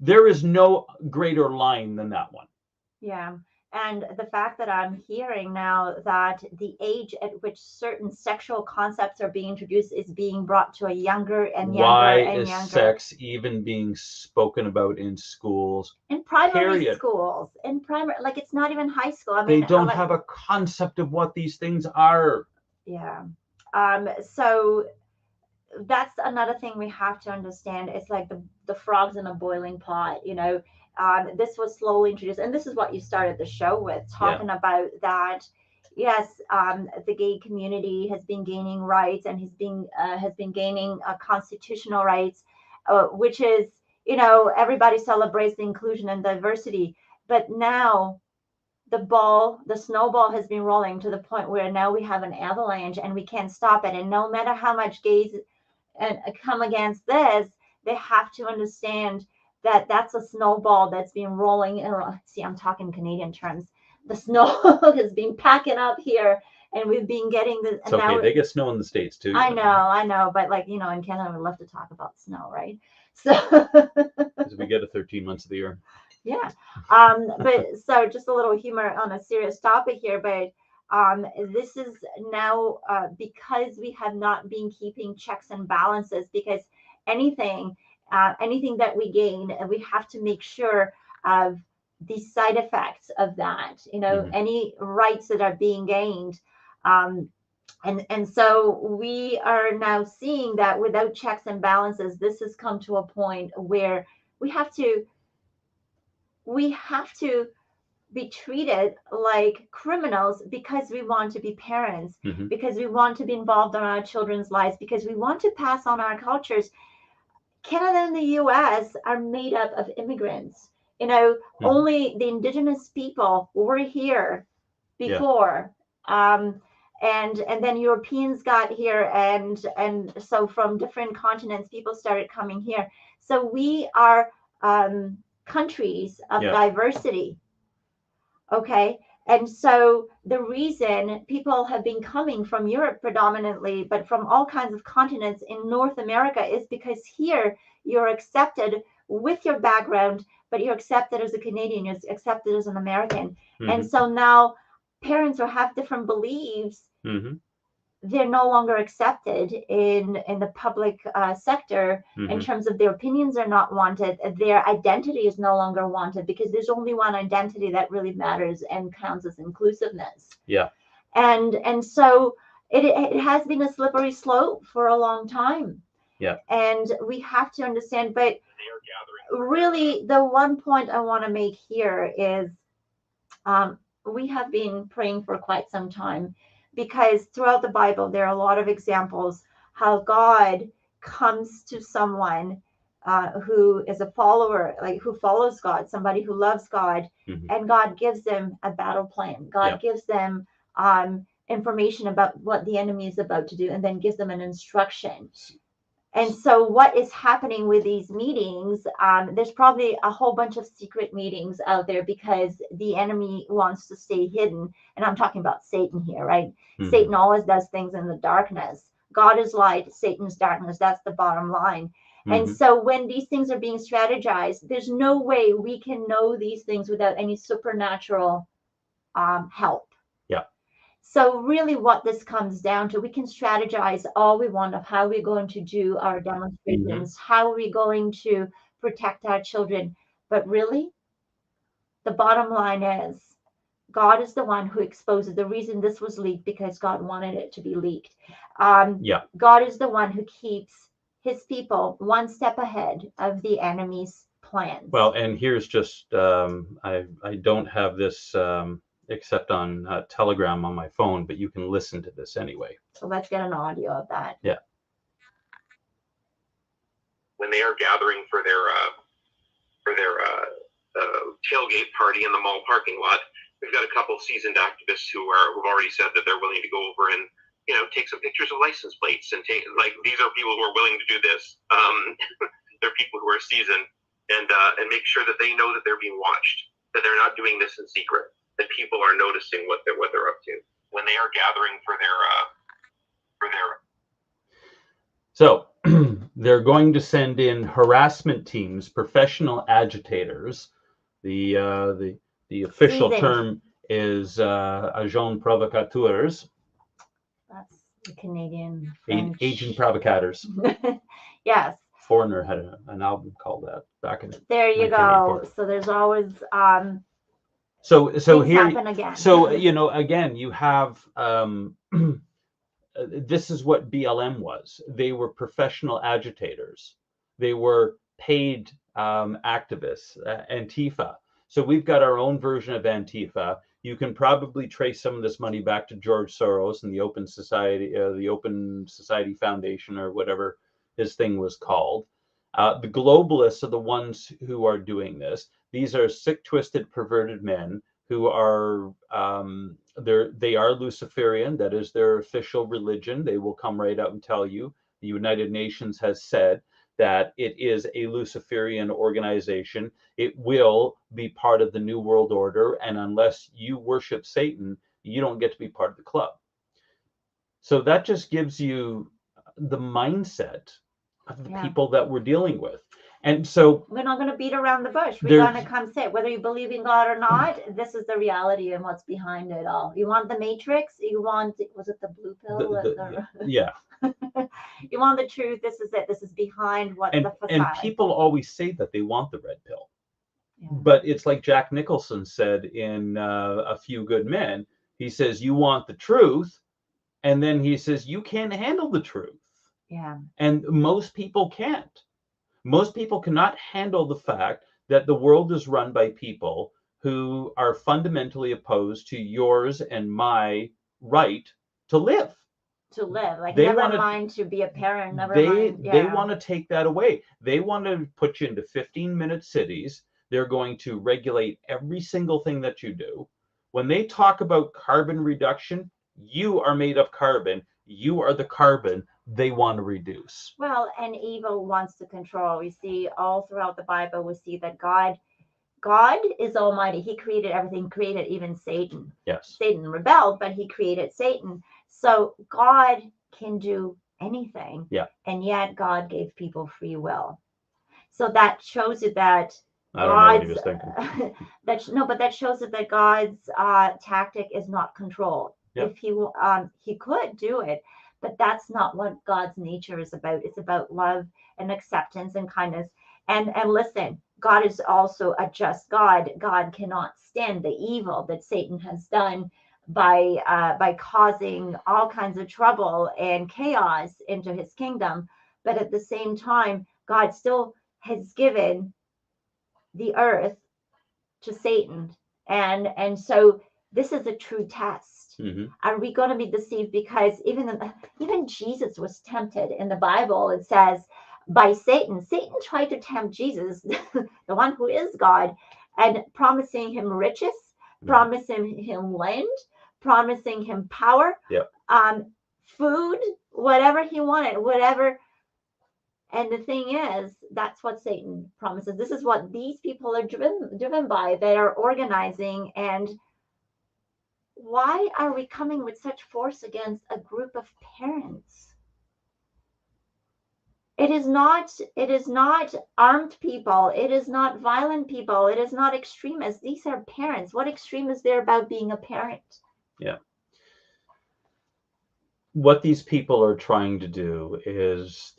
Speaker 2: there is no greater line than that one.
Speaker 1: Yeah. And the fact that I'm hearing now that the age at which certain sexual concepts are being introduced is being brought to a younger and younger
Speaker 2: Why
Speaker 1: and
Speaker 2: is
Speaker 1: younger.
Speaker 2: sex even being spoken about in schools?
Speaker 1: In primary
Speaker 2: Period.
Speaker 1: schools, like it's not even high school. I
Speaker 2: They
Speaker 1: mean,
Speaker 2: don't have a concept of what these things are.
Speaker 1: Yeah. So that's another thing we have to understand. It's like the frogs in a boiling pot, this was slowly introduced, and this is what you started the show with, talking about that. Yes, the gay community has been gaining rights and has been gaining constitutional rights, which is, everybody celebrates the inclusion and diversity. But now the snowball has been rolling to the point where now we have an avalanche and we can't stop it. And no matter how much gays come against this, they have to understand that that's a snowball that's been rolling. See, I'm talking Canadian terms. The snow has been packing up here, and we've been getting the.
Speaker 2: It's okay. They get snow in the States too.
Speaker 1: I know, but in Canada we love to talk about snow, right? So
Speaker 2: because we get it 13 months of the year.
Speaker 1: Yeah. But so just a little humor on a serious topic here, but this is now because we have not been keeping checks and balances, because anything that we gain, we have to make sure of the side effects of that, any rights that are being gained. And so we are now seeing that without checks and balances, this has come to a point where we have to be treated like criminals because we want to be parents, because we want to be involved in our children's lives, because we want to pass on our cultures. Canada and the US are made up of immigrants. Only the indigenous people were here before. And then Europeans got here, and so from different continents, people started coming here. So we are countries of diversity. Okay. And so the reason people have been coming from Europe predominantly, but from all kinds of continents in North America, is because here you're accepted with your background, but you're accepted as a Canadian, you're accepted as an American. And so now parents who have different beliefs, they're no longer accepted in the public sector. In terms of their opinions are not wanted. Their identity is no longer wanted, because there's only one identity that really matters and counts as inclusiveness.
Speaker 2: Yeah.
Speaker 1: And so it has been a slippery slope for a long time.
Speaker 2: Yeah.
Speaker 1: And we have to understand, but really the one point I want to make here is we have been praying for quite some time, because throughout the Bible, there are a lot of examples how God comes to someone who is a follower, like who follows God, somebody who loves God, and God gives them a battle plan. God gives them information about what the enemy is about to do, and then gives them an instruction. And so what is happening with these meetings, there's probably a whole bunch of secret meetings out there because the enemy wants to stay hidden. And I'm talking about Satan here, right? Satan always does things in the darkness. God is light, Satan's darkness. That's the bottom line. And so when these things are being strategized, there's no way we can know these things without any supernatural help. So really what this comes down to, we can strategize all we want of how we're going to do our demonstrations, how are we going to protect our children. But really, the bottom line is God is the one who exposes. The reason this was leaked because God wanted it to be leaked. God is the one who keeps his people one step ahead of the enemy's plans.
Speaker 2: Well, and here's just I don't have this except on Telegram on my phone, but you can listen to this anyway.
Speaker 1: So let's get an audio of that.
Speaker 2: Yeah.
Speaker 7: When they are gathering for their tailgate party in the mall parking lot, we've got a couple seasoned activists who've already said that they're willing to go over and take some pictures of license plates and take, like, these are people who are willing to do this. They're people who are seasoned and make sure that they know that they're being watched, that they're not doing this in secret, that people are noticing what they're up to when they are gathering for their.
Speaker 2: So they're going to send in harassment teams, professional agitators. The official term is agents provocateurs.
Speaker 1: That's the Canadian
Speaker 2: agent provocateurs.
Speaker 1: Yes.
Speaker 2: Foreigner had an album called that back in.
Speaker 1: There you go. So there's always
Speaker 2: so here
Speaker 1: happen again.
Speaker 2: So again you have this is what BLM was. They were professional agitators. They were paid activists, Antifa. So we've got our own version of Antifa. You can probably trace some of this money back to George Soros and the Open Society Foundation, or whatever his thing was called. The globalists are the ones who are doing this. These are sick, twisted, perverted men who are they are Luciferian. That is their official religion. They will come right out and tell you. The United Nations has said that it is a Luciferian organization. It will be part of the New World Order, and unless you worship Satan, you don't get to be part of the club. So that just gives you the mindset of the people that we're dealing with. And so
Speaker 1: we're not going to beat around the bush. We're going to come say, whether you believe in God or not, this is the reality and what's behind it all. You want the Matrix? You want, was it the blue pill?
Speaker 2: Yeah.
Speaker 1: You want the truth? This is it. This is behind what the facade.
Speaker 2: And people always say that they want the red pill. Yeah. But it's like Jack Nicholson said in A Few Good Men. He says, you want the truth. And then he says, you can't handle the truth.
Speaker 1: Yeah.
Speaker 2: And most people can't. Most people cannot handle the fact that the world is run by people who are fundamentally opposed to yours and my right to live.
Speaker 1: To live, like, never mind to be a parent, never mind. Yeah.
Speaker 2: They want to take that away. They want to put you into 15-minute cities. They're going to regulate every single thing that you do. When they talk about carbon reduction, you are made of carbon. You are the carbon they want to reduce.
Speaker 1: Well, and evil wants to control. We see all throughout the Bible, we see that God is almighty. He created everything, created even Satan.
Speaker 2: Yes.
Speaker 1: Satan rebelled, but he created Satan. So God can do anything.
Speaker 2: Yeah.
Speaker 1: And yet God gave people free will. So that shows you that
Speaker 2: I don't know what he was thinking.
Speaker 1: that shows you that God's tactic is not control. Yep. If he could do it, but that's not what God's nature is about. It's about love and acceptance and kindness. And listen, God is also a just God. God cannot stand the evil that Satan has done by causing all kinds of trouble and chaos into his kingdom. But at the same time, God still has given the earth to Satan. And so this is a true test.
Speaker 2: Mm-hmm.
Speaker 1: Are we going to be deceived? Because even Jesus was tempted in the Bible. It says by Satan. Satan tried to tempt Jesus, the one who is God, and promising him riches, promising him land, promising him power, food, whatever he wanted, whatever. And the thing is, that's what Satan promises. This is what these people are driven by. They are organizing. And why are we coming with such force against a group of parents? It is not armed people. It is not violent people. It is not extremists. These are parents. What extreme is there about being a parent?
Speaker 2: Yeah. What these people are trying to do is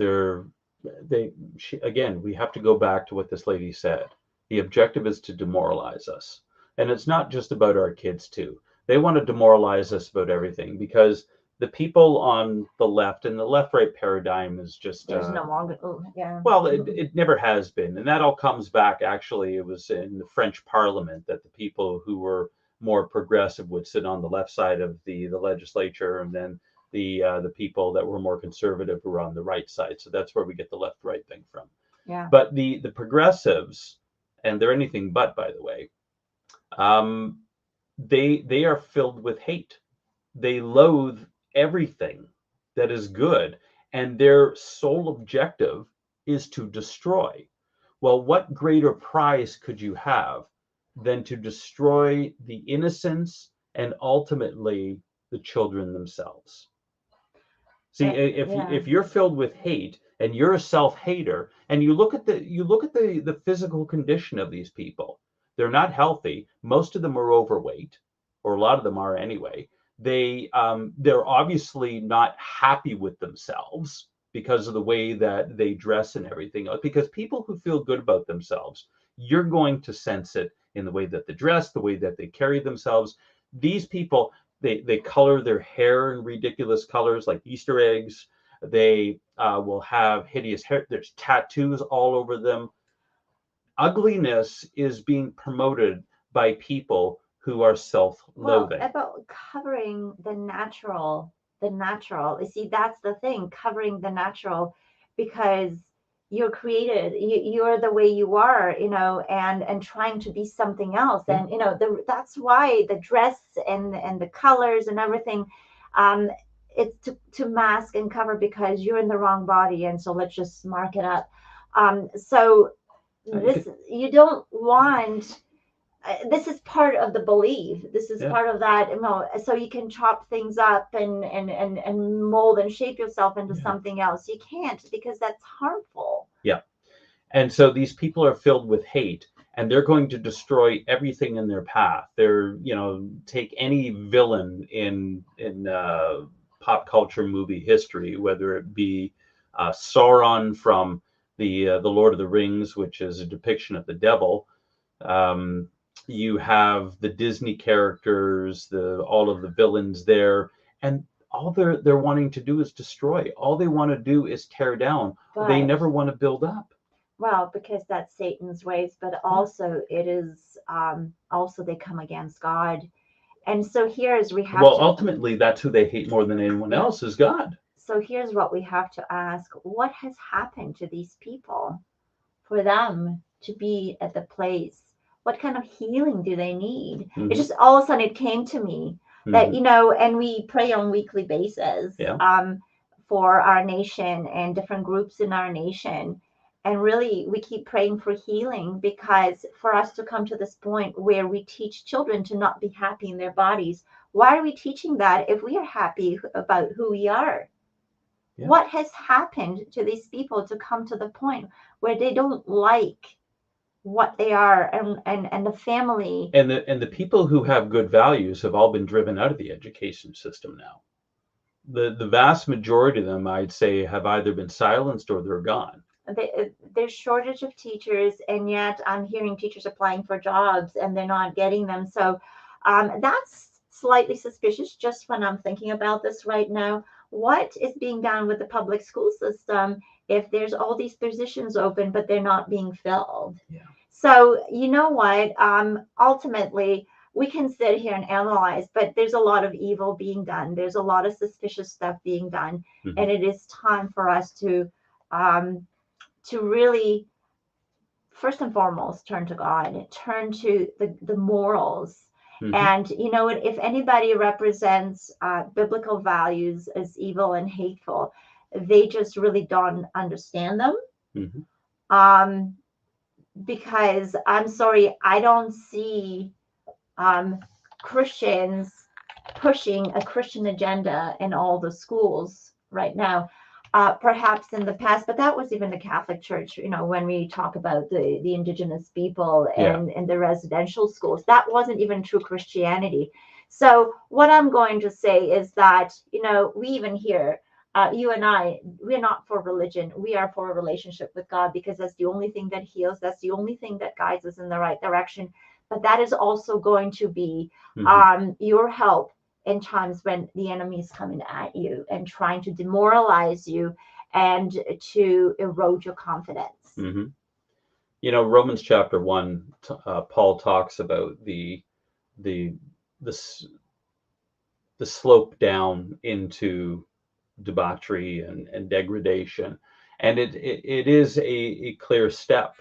Speaker 2: again, we have to go back to what this lady said. The objective is to demoralize us. And it's not just about our kids too. They want to demoralize us about everything, because the people on the left, and the left-right paradigm is just
Speaker 1: There's no longer. Oh, yeah.
Speaker 2: well, it never has been, and that all comes back. Actually, it was in the French Parliament that the people who were more progressive would sit on the left side of the legislature, and then the people that were more conservative were on the right side. So that's where we get the left-right thing from.
Speaker 1: Yeah.
Speaker 2: But the progressives, and they're anything but, by the way, they are filled with hate. They loathe everything that is good, and their sole objective is to destroy. Well, what greater prize could you have than to destroy the innocence and ultimately the children themselves? See, if you're filled with hate and you're a self-hater, and you look at the physical condition of these people, they're not healthy. Most of them are overweight, or a lot of them are anyway. They're obviously not happy with themselves because of the way that they dress and everything else. Because people who feel good about themselves, you're going to sense it in the way that they dress, the way that they carry themselves. These people, they color their hair in ridiculous colors like Easter eggs. They will have hideous hair. There's tattoos all over them. Ugliness is being promoted by people who are self-loathing.
Speaker 1: Well, about covering the natural. You see, that's the thing, covering the natural, because you're created, you're the way you are, and trying to be something else. And, that's why the dress and the colors and everything, it's to mask and cover, because you're in the wrong body. And so let's just mark it up. So this, you don't want, this is part of the belief. This is part of that. So you can chop things up and mold and shape yourself into something else. You can't, because that's harmful.
Speaker 2: Yeah. And so these people are filled with hate, and they're going to destroy everything in their path. They're, take any villain in pop culture movie history, whether it be Sauron from the Lord of the Rings, which is a depiction of the devil. You have the Disney characters, all of the villains there, and all they're wanting to do is destroy. All they want to do is tear down. They never want to build up.
Speaker 1: Well, because that's Satan's ways, but also it is also they come against God. And so here's we have
Speaker 2: ultimately that's who they hate more than anyone else, is God.
Speaker 1: So here's what we have to ask: what has happened to these people for them to be at the place? What kind of healing do they need? It just all of a sudden it came to me that, and we pray on a weekly basis for our nation and different groups in our nation. And really, we keep praying for healing, because for us to come to this point where we teach children to not be happy in their bodies, why are we teaching that if we are happy about who we are? Yeah. What has happened to these people to come to the point where they don't like what they are, and the family
Speaker 2: and the people who have good values have all been driven out of the education system now. The vast majority of them, I'd say, have either been silenced or they're gone.
Speaker 1: There's shortage of teachers, and yet I'm hearing teachers applying for jobs and they're not getting them. So that's slightly suspicious just when I'm thinking about this right now. What is being done with the public school system if there's all these positions open, but they're not being filled?
Speaker 2: Yeah.
Speaker 1: So you know what? Ultimately, we can sit here and analyze, but there's a lot of evil being done. There's a lot of suspicious stuff being done. And it is time for us to really, first and foremost, turn to God, turn to the morals. And if anybody represents biblical values as evil and hateful, they just really don't understand them. Because I'm sorry, I don't see Christians pushing a Christian agenda in all the schools right now. Perhaps in the past, but that was even the Catholic Church, when we talk about the indigenous people and the residential schools, that wasn't even true Christianity. So what I'm going to say is that, we even here, you and I, we're not for religion. We are for a relationship with God, because that's the only thing that heals. That's the only thing that guides us in the right direction. But that is also going to be your help in times when the enemy is coming at you and trying to demoralize you and to erode your confidence.
Speaker 2: Mm-hmm. You know, Romans chapter 1, Paul talks about the slope down into debauchery and degradation, and it is a clear step.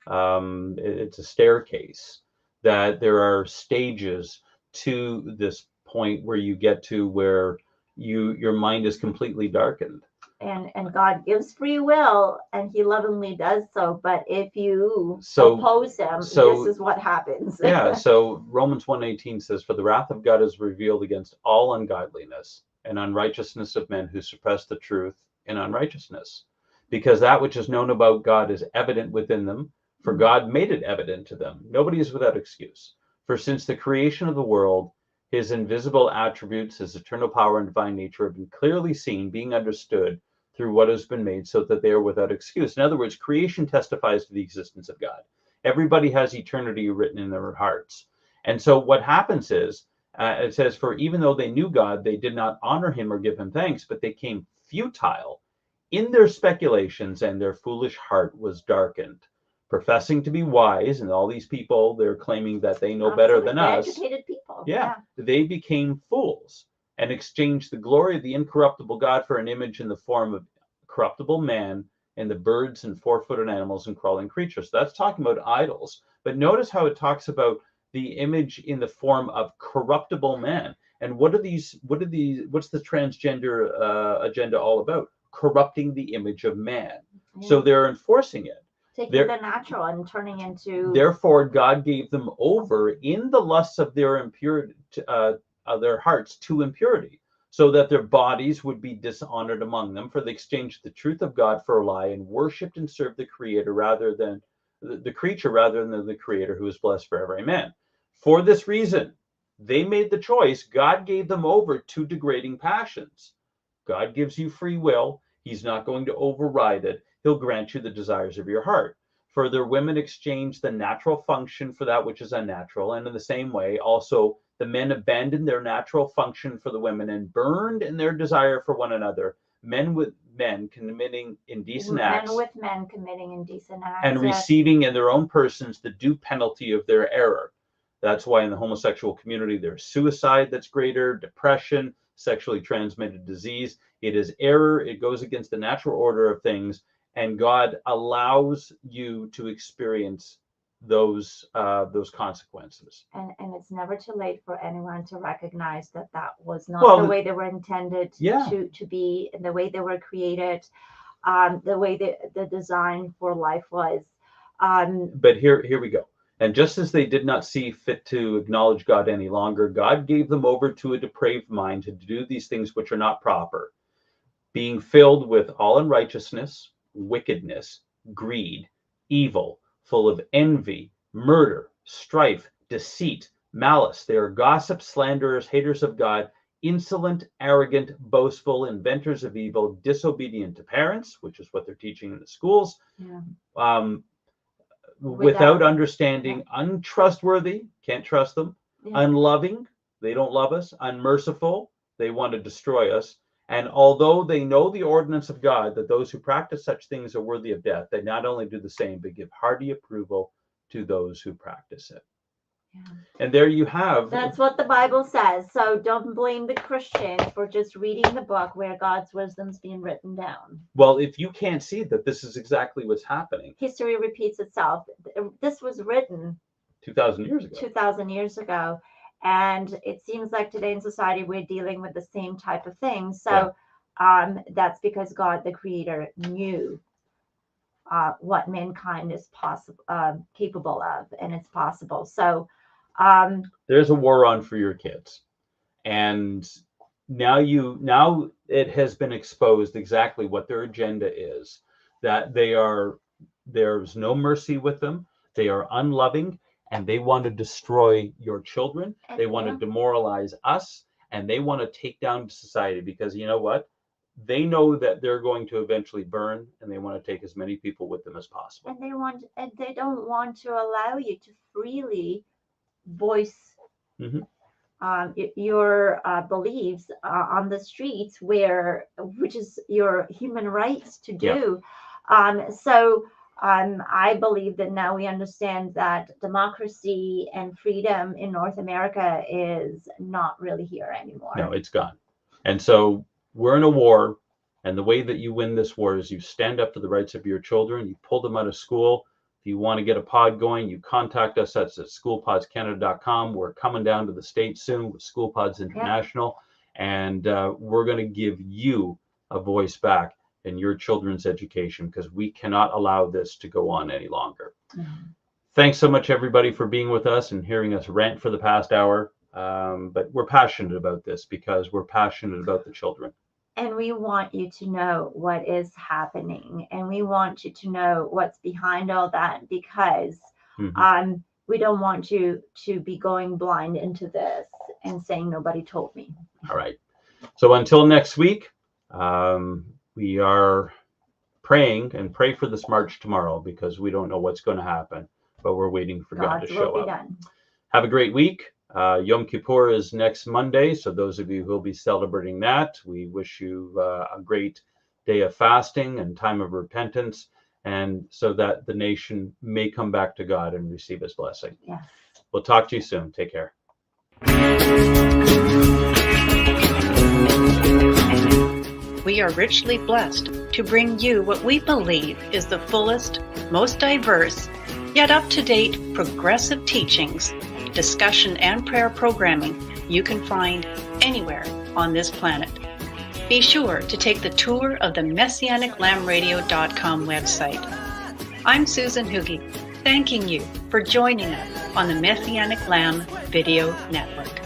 Speaker 2: It's a staircase that there are stages to this point where you get to where your mind is completely darkened.
Speaker 1: And God gives free will, and He lovingly does so. But if you oppose Him, this is what happens.
Speaker 2: Yeah. So Romans 1:18 says, "For the wrath of God is revealed against all ungodliness and unrighteousness of men who suppress the truth in unrighteousness, because that which is known about God is evident within them, for God made it evident to them. Nobody is without excuse. For since the creation of the world, His invisible attributes, His eternal power and divine nature have been clearly seen, being understood through what has been made, so that they are without excuse." In other words, creation testifies to the existence of God. Everybody has eternity written in their hearts. And so what happens is, it says, "For even though they knew God, they did not honor Him or give Him thanks, but they came futile in their speculations, and their foolish heart was darkened. Professing to be wise," and all these people, they're claiming that they know better than us.
Speaker 1: Educated people.
Speaker 2: Yeah, they became fools and exchanged the glory of the incorruptible God for an image in the form of corruptible man and the birds and four-footed animals and crawling creatures. So that's talking about idols. But notice how it talks about the image in the form of corruptible man. And what's the transgender agenda all about? Corrupting the image of man. Yeah. So they're enforcing it.
Speaker 1: Taking the natural and turning into.
Speaker 2: Therefore, God gave them over in the lusts of their impurity, their hearts to impurity, so that their bodies would be dishonored among them. For they exchanged the truth of God for a lie, and worshipped and served the creator rather than the creature, rather than the creator, who is blessed forever. Amen. For this reason, they made the choice. God gave them over to degrading passions. God gives you free will. He's not going to override it. He'll grant you the desires of your heart. Further, women exchange the natural function for that which is unnatural. And in the same way, also, the men abandoned their natural function for the women and burned in their desire for one another, men with men committing indecent acts.
Speaker 1: Men with men committing indecent acts.
Speaker 2: And receiving in their own persons the due penalty of their error. That's why in the homosexual community, there's suicide that's greater, depression, sexually transmitted disease. It is error. It goes against the natural order of things. And God allows you to experience those consequences.
Speaker 1: And it's never too late for anyone to recognize that was not the way they were intended to be, and the way they were created, the way the design for life was.
Speaker 2: But here we go. And just as they did not see fit to acknowledge God any longer, God gave them over to a depraved mind to do these things which are not proper, being filled with all unrighteousness, wickedness, greed, evil, full of envy, murder, strife, deceit, malice. They are gossips, slanderers, haters of God, insolent, arrogant, boastful, inventors of evil, disobedient to parents, which is what they're teaching in the schools, without understanding, untrustworthy, can't trust them, unloving, they don't love us, unmerciful, they want to destroy us. And although they know the ordinance of God, that those who practice such things are worthy of death, they not only do the same, but give hearty approval to those who practice it. Yeah. And there you have.
Speaker 1: That's what the Bible says. So don't blame the Christian for just reading the book where God's wisdom's being written down.
Speaker 2: Well, if you can't see that this is exactly what's happening.
Speaker 1: History repeats itself. This was written
Speaker 2: 2,000 years ago.
Speaker 1: 2,000 years ago. And it seems like today in society, we're dealing with the same type of thing. So that's because God, the creator, knew what mankind is capable of, and it's possible. So
Speaker 2: there's a war on for your kids. And now it has been exposed exactly what their agenda is, that there's no mercy with them. They are unloving. And they want to destroy your children. They want to demoralize us, and they want to take down society, because you know what? They know that they're going to eventually burn, and they want to take as many people with them as possible.
Speaker 1: And they don't want to allow you to freely voice your beliefs on the streets, which is your human rights to do. I believe that now we understand that democracy and freedom in North America is not really here anymore.
Speaker 2: No, it's gone. And so we're in a war, and the way that you win this war is you stand up for the rights of your children, you pull them out of school. If you want to get a pod going, you contact us at schoolpodscanada.com. We're coming down to the States soon with School Pods International, and we're going to give you a voice back in your children's education, because we cannot allow this to go on any longer. Thanks so much, everybody, for being with us and hearing us rant for the past hour. But we're passionate about this because we're passionate about the children.
Speaker 1: And we want you to know what is happening, and we want you to know what's behind all that, because we don't want you to be going blind into this and saying nobody told me.
Speaker 2: All right. So until next week, we are praying, and pray for this march tomorrow, because we don't know what's going to happen, but we're waiting for God to show up.
Speaker 1: Done.
Speaker 2: Have a great week. Yom Kippur is next Monday, so those of you who will be celebrating that, we wish you a great day of fasting and time of repentance, and so that the nation may come back to God and receive his blessing.
Speaker 1: Yes.
Speaker 2: We'll talk to you soon. Take care.
Speaker 8: We are richly blessed to bring you what we believe is the fullest, most diverse, yet up-to-date progressive teachings, discussion, and prayer programming you can find anywhere on this planet. Be sure to take the tour of the MessianicLambRadio.com website. I'm Susan Hugie, thanking you for joining us on the Messianic Lamb Video Network.